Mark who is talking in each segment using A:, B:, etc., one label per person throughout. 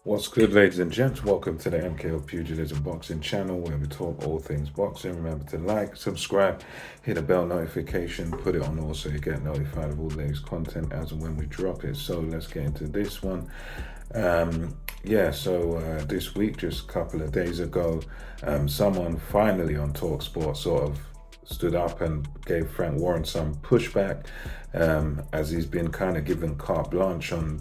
A: What's good, ladies and gents? Welcome to the MKO Pugilism Boxing channel where we talk all things boxing. Remember to like, subscribe, hit the bell notification, put it on all so you get notified of all the latest content as and when we drop it. So let's get into this one. This week, just a couple of days ago, someone finally on TalkSport sort of stood up and gave FRANKWARREN some pushback, as he's been kind of given carte blanche on,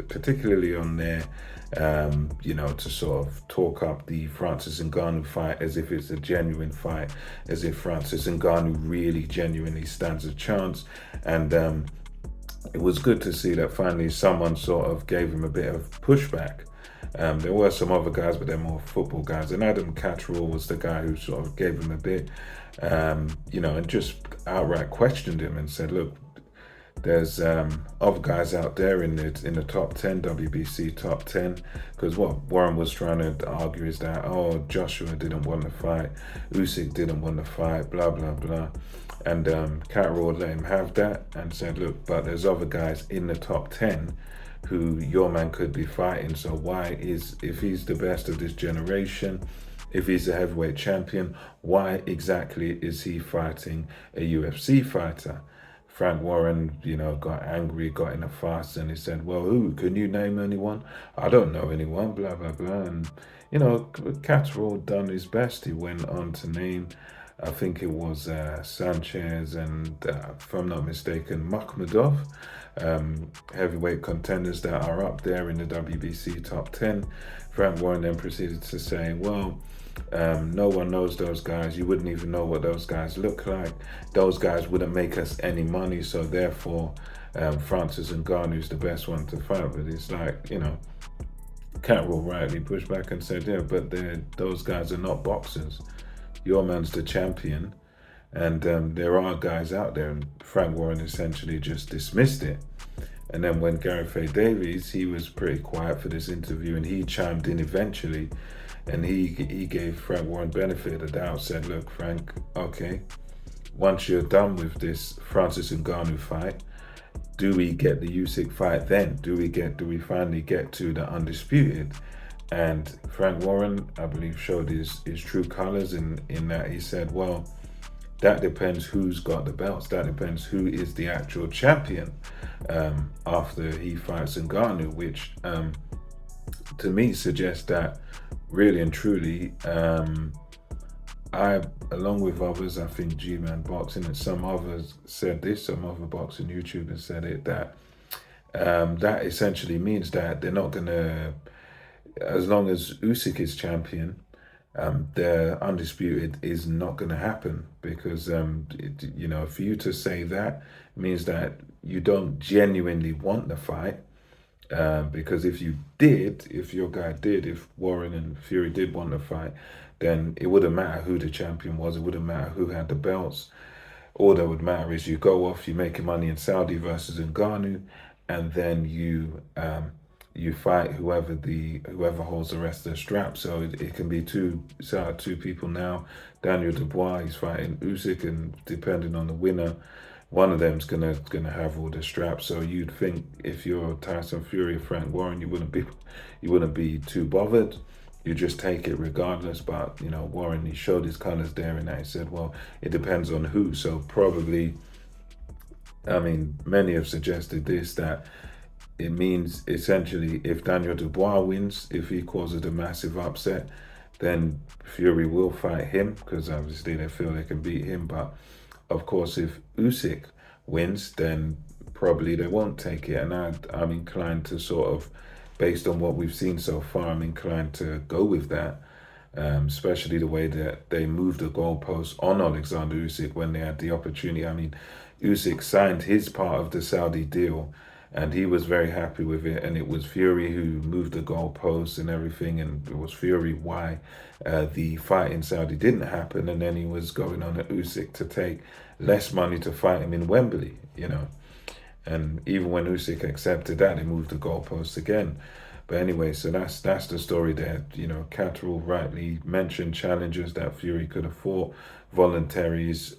A: particularly on there, to sort of talk up the Francis Ngannou fight as if it's a genuine fight, as if Francis Ngannou really genuinely stands a chance. And it was good to see that finally someone sort of gave him a bit of pushback. There were some other guys, but they're more football guys. And Catterall was the guy who sort of gave him a bit, and just outright questioned him and said, look, there's other guys out there in the top 10, WBC top 10, because what Warren was trying to argue is that, oh, Joshua didn't want to fight, Usyk didn't want to fight, blah, blah, blah. And Catterall let him have that and said, look, but there's other guys in the top 10 who your man could be fighting. So if he's the best of this generation, if he's a heavyweight champion, why exactly is he fighting a UFC fighter? FRANKWARREN, got angry, got in a fuss, and he said, well, who? Can you name anyone? I don't know anyone, blah, blah, blah. And, Catterall done his best. He went on to name, I think it was Sanchez and, if I'm not mistaken, Makhmudov, heavyweight contenders that are up there in the WBC top 10. FRANKWARREN then proceeded to say, well, no one knows those guys. You wouldn't even know what those guys look like. Those guys wouldn't make us any money, so therefore Francis Ngannou's the best one to fight. But it's like, Catterall rightly pushed back and said, yeah, but those guys are not boxers. Your man's the champion, and there are guys out there, and FRANKWARREN essentially just dismissed it. And then when Gareth A. Davies, he was pretty quiet for this interview, and he chimed in eventually, and he gave FRANKWARREN benefit of the doubt, said, look, Frank, okay, once you're done with this Francis Ngannou fight, do we get the Usyk fight then? Do we finally get to the undisputed? And FRANKWARREN, I believe, showed his true colors in that he said, well, that depends who's got the belts. That depends who is the actual champion after he fights Ngannou, which to me suggests that really and truly, I, along with others, I think G-Man Boxing and some others said this, some other boxing YouTubers said it, that that essentially means that they're not going to, as long as Usyk is champion, the undisputed is not going to happen, because for you to say that means that you don't genuinely want the fight, because if your guy did, if Warren and Fury did want to fight, then it wouldn't matter who the champion was, it wouldn't matter who had the belts. All that would matter is you go off, you make your money in Saudi versus Ngannou, and then you fight whoever holds the rest of the strap. So it can be two people now. Daniel Dubois, he's fighting Usyk, and depending on the winner, one of them's gonna have all the straps. So you'd think if you're Tyson Fury or FRANKWARREN, you wouldn't be too bothered. You just take it regardless. But Warren, he showed his colors there, and he said, well, it depends on who. So probably, many have suggested this, that it means essentially if Daniel Dubois wins, if he causes a massive upset, then Fury will fight him, because obviously they feel they can beat him. But of course, if Usyk wins, then probably they won't take it. And I'm inclined to sort of, based on what we've seen so far, I'm inclined to go with that, especially the way that they moved the goalposts on Alexander Usyk when they had the opportunity. Usyk signed his part of the Saudi deal, and he was very happy with it, and it was Fury who moved the goalposts and everything, and it was Fury why the fight in Saudi didn't happen, and then he was going on at Usyk to take less money to fight him in Wembley, and even when Usyk accepted that, he moved the goalposts again. But anyway, so that's the story there. Catterall rightly mentioned challenges that Fury could have fought, voluntaries,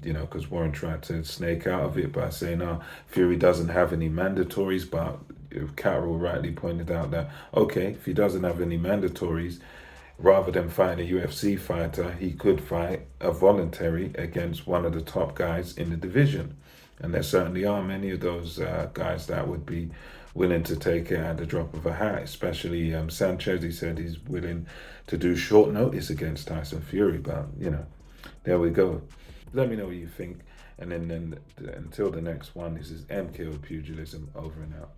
A: because Warren tried to snake out of it by saying, no, Fury doesn't have any mandatories, but Catterall rightly pointed out that, okay, if he doesn't have any mandatories, rather than fight a UFC fighter, he could fight a voluntary against one of the top guys in the division. And there certainly are many of those guys that would be willing to take it at the drop of a hat, especially Sanchez. He said he's willing to do short notice against Tyson Fury, but, there we go. Let me know what you think. And then until the next one, this is MKO Pugilism, over and out.